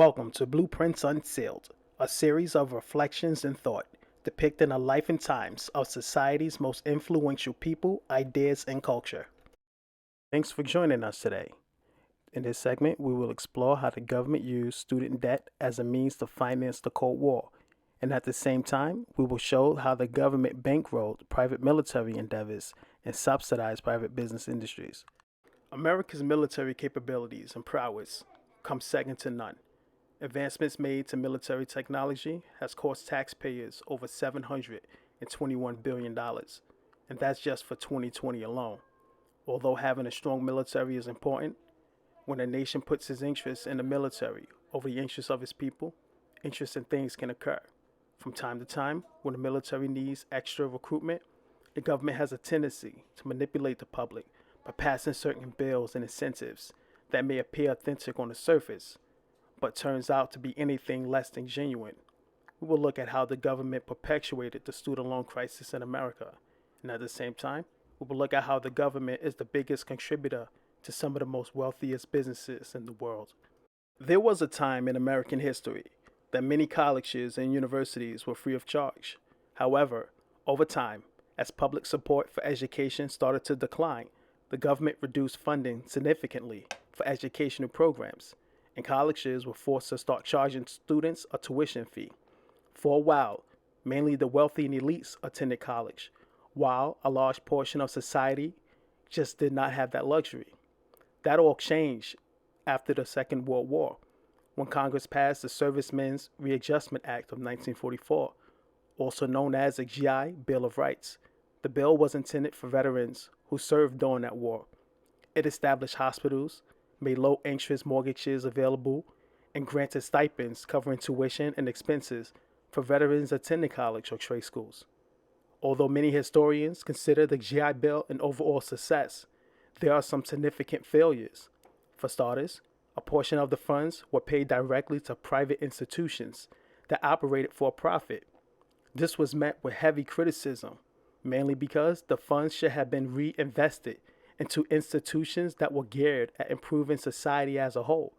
Welcome to Blueprints Unsealed, a series of reflections and thought depicting the life and times of society's most influential people, ideas, and culture. Thanks for joining us today. In this segment, we will explore how the government used student debt as a means to finance the Cold War, and at the same time, we will show how the government bankrolled private military endeavors and subsidized private business industries. America's military capabilities and prowess come second to none. Advancements made to military technology has cost taxpayers over $721 billion, and that's just for 2020 alone. Although having a strong military is important, when a nation puts its interests in the military over the interests of its people, interesting things can occur. From time to time, when the military needs extra recruitment, the government has a tendency to manipulate the public by passing certain bills and incentives that may appear authentic on the surface, but turns out to be anything less than genuine. We will look at how the government perpetuated the student loan crisis in America, and at the same time, we will look at how the government is the biggest contributor to some of the most wealthiest businesses in the world. There was a time in American history that many colleges and universities were free of charge. However, over time, as public support for education started to decline, the government reduced funding significantly for educational programs, and colleges were forced to start charging students a tuition fee. For a while, mainly the wealthy and elites attended college, while a large portion of society just did not have that luxury. That all changed after the Second World War, when Congress passed the Servicemen's Readjustment Act of 1944, also known as the GI Bill of Rights. The bill was intended for veterans who served during that war. It established hospitals, made low-interest mortgages available, and granted stipends covering tuition and expenses for veterans attending college or trade schools. Although many historians consider the GI Bill an overall success, there are some significant failures. For starters, a portion of the funds were paid directly to private institutions that operated for a profit. This was met with heavy criticism, mainly because the funds should have been reinvested into institutions that were geared at improving society as a whole,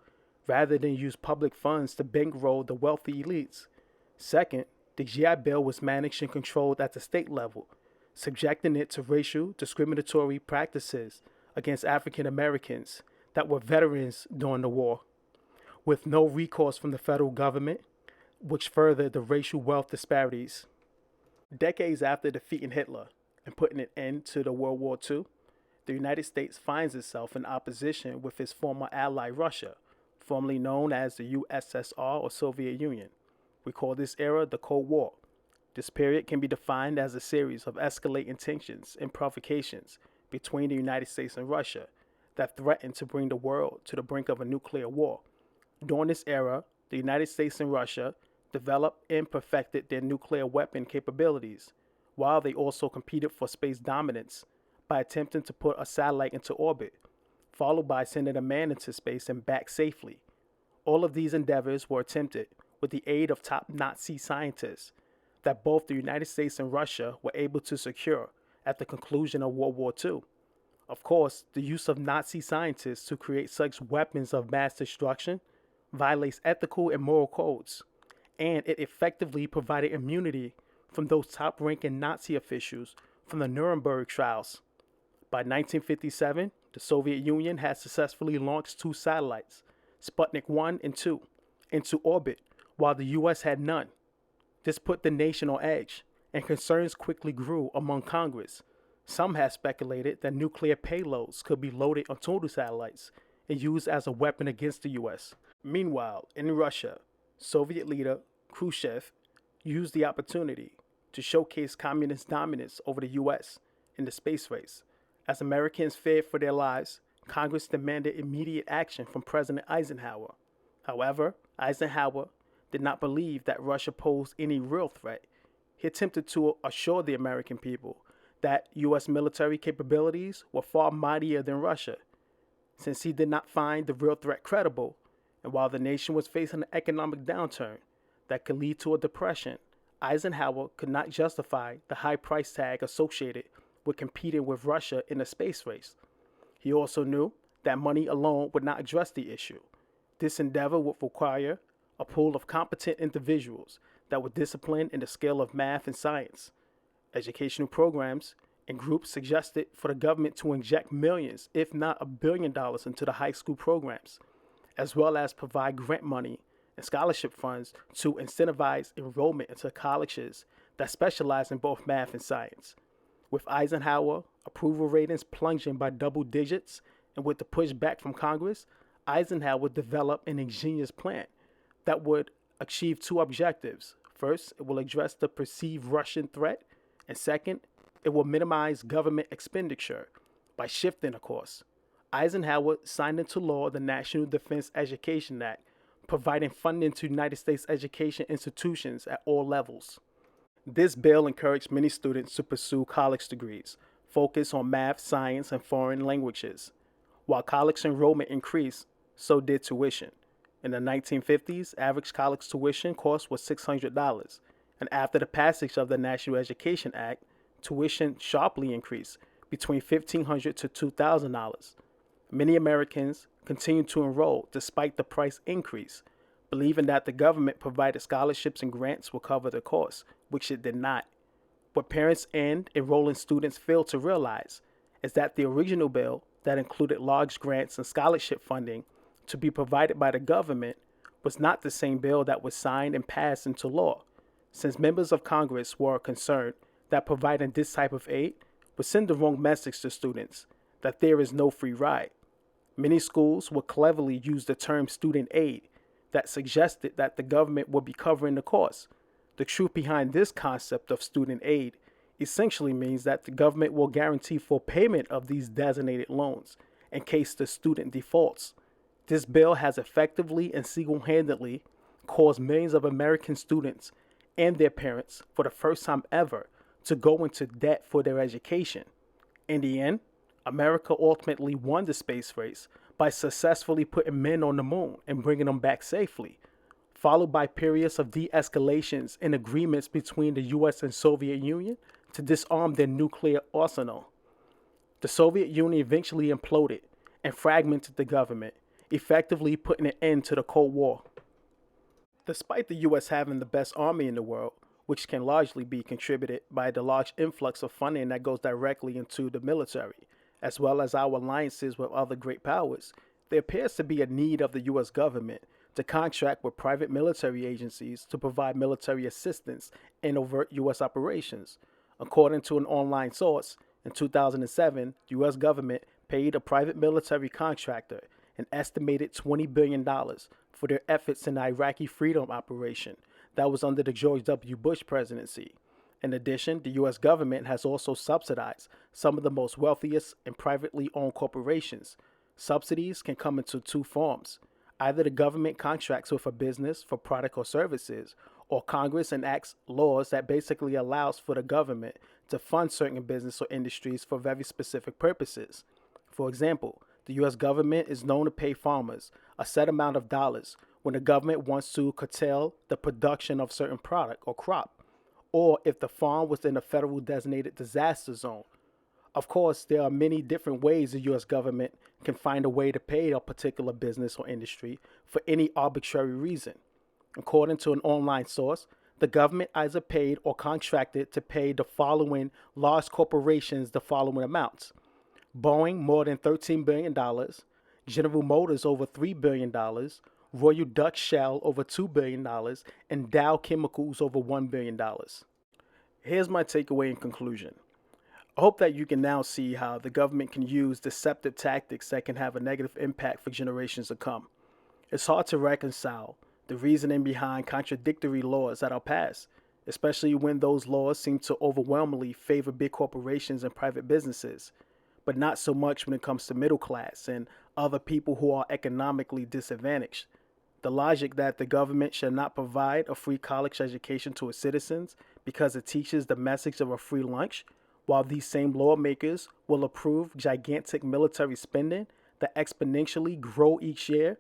rather than use public funds to bankroll the wealthy elites. Second, the GI Bill was managed and controlled at the state level, subjecting it to racial discriminatory practices against African Americans that were veterans during the war, with no recourse from the federal government, which furthered the racial wealth disparities. Decades after defeating Hitler and putting an end to the World War II, the United States finds itself in opposition with its former ally Russia, formerly known as the USSR or Soviet Union. We call this era the Cold War. This period can be defined as a series of escalating tensions and provocations between the United States and Russia that threatened to bring the world to the brink of a nuclear war. During this era, the United States and Russia developed and perfected their nuclear weapon capabilities, while they also competed for space dominance by attempting to put a satellite into orbit, followed by sending a man into space and back safely. All of these endeavors were attempted with the aid of top Nazi scientists that both the United States and Russia were able to secure at the conclusion of World War II. Of course, the use of Nazi scientists to create such weapons of mass destruction violates ethical and moral codes, and it effectively provided immunity from those top-ranking Nazi officials from the Nuremberg trials. By 1957, the Soviet Union had successfully launched 2 satellites, Sputnik 1 and 2, into orbit, while the U.S. had none. This put the nation on edge, and concerns quickly grew among Congress. Some had speculated that nuclear payloads could be loaded onto the satellites and used as a weapon against the U.S. Meanwhile, in Russia, Soviet leader Khrushchev used the opportunity to showcase communist dominance over the U.S. in the space race. As Americans feared for their lives, Congress demanded immediate action from President Eisenhower. However, Eisenhower did not believe that Russia posed any real threat. He attempted to assure the American people that U.S. military capabilities were far mightier than Russia. Since he did not find the real threat credible, and while the nation was facing an economic downturn that could lead to a depression, Eisenhower could not justify the high price tag associated with competing with Russia in the space race. He also knew that money alone would not address the issue. This endeavor would require a pool of competent individuals that were disciplined in the skill of math and science. Educational programs and groups suggested for the government to inject millions, if not $1 billion, into the high school programs, as well as provide grant money and scholarship funds to incentivize enrollment into colleges that specialize in both math and science. With Eisenhower approval ratings plunging by double digits and with the pushback from Congress, Eisenhower developed an ingenious plan that would achieve two objectives. First, it will address the perceived Russian threat, and second, it will minimize government expenditure by shifting the course. Eisenhower signed into law the National Defense Education Act, providing funding to United States education institutions at all levels. This bill encouraged many students to pursue college degrees, focus on math, science, and foreign languages. While college enrollment increased, so did tuition. In the 1950s, average college tuition cost was $600, and after the passage of the National Education Act, tuition sharply increased between $1,500 to $2,000. Many Americans continued to enroll despite the price increase, believing that the government provided scholarships and grants will cover the cost, which it did not. What parents and enrolling students failed to realize is that the original bill that included large grants and scholarship funding to be provided by the government was not the same bill that was signed and passed into law, since members of Congress were concerned that providing this type of aid would send the wrong message to students that there is no free ride. Many schools would cleverly use the term student aid that suggested that the government would be covering the cost. The truth behind this concept of student aid essentially means that the government will guarantee full payment of these designated loans in case the student defaults. This bill has effectively and single-handedly caused millions of American students and their parents, for the first time ever, to go into debt for their education. In the end, America ultimately won the space race by successfully putting men on the moon and bringing them back safely, followed by periods of de-escalations and agreements between the US and Soviet Union to disarm their nuclear arsenal. The Soviet Union eventually imploded and fragmented the government, effectively putting an end to the Cold War. Despite the US having the best army in the world, which can largely be contributed by the large influx of funding that goes directly into the military, as well as our alliances with other great powers, there appears to be a need of the U.S. government to contract with private military agencies to provide military assistance in overt U.S. operations. According to an online source, in 2007, the U.S. government paid a private military contractor an estimated $20 billion for their efforts in the Iraqi Freedom Operation that was under the George W. Bush presidency. In addition, the U.S. government has also subsidized some of the most wealthiest and privately owned corporations. Subsidies can come into two forms. Either the government contracts with a business for product or services, or Congress enacts laws that basically allows for the government to fund certain business or industries for very specific purposes. For example, the U.S. government is known to pay farmers a set amount of dollars when the government wants to curtail the production of certain product or crop, or if the farm was in a federal designated disaster zone. Of course, there are many different ways the U.S. government can find a way to pay a particular business or industry for any arbitrary reason. According to an online source, the government either paid or contracted to pay the following large corporations the following amounts: Boeing more than $13 billion, General Motors over $3 billion, Royal Dutch Shell over $2 billion, and Dow Chemicals over $1 billion. Here's my takeaway in conclusion. I hope that you can now see how the government can use deceptive tactics that can have a negative impact for generations to come. It's hard to reconcile the reasoning behind contradictory laws that are passed, especially when those laws seem to overwhelmingly favor big corporations and private businesses, but not so much when it comes to middle class and other people who are economically disadvantaged. The logic that the government should not provide a free college education to its citizens because it teaches the message of a free lunch, while these same lawmakers will approve gigantic military spending that exponentially grow each year,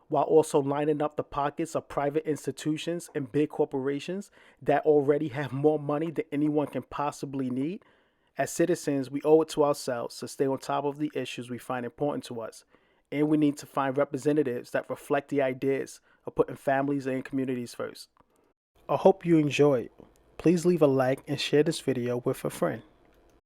while also lining up the pockets of private institutions and big corporations that already have more money than anyone can possibly need. As citizens, we owe it to ourselves to stay on top of the issues we find important to us, and we need to find representatives that reflect the ideas of putting families and communities first. I hope you enjoyed. Please leave a like and share this video with a friend.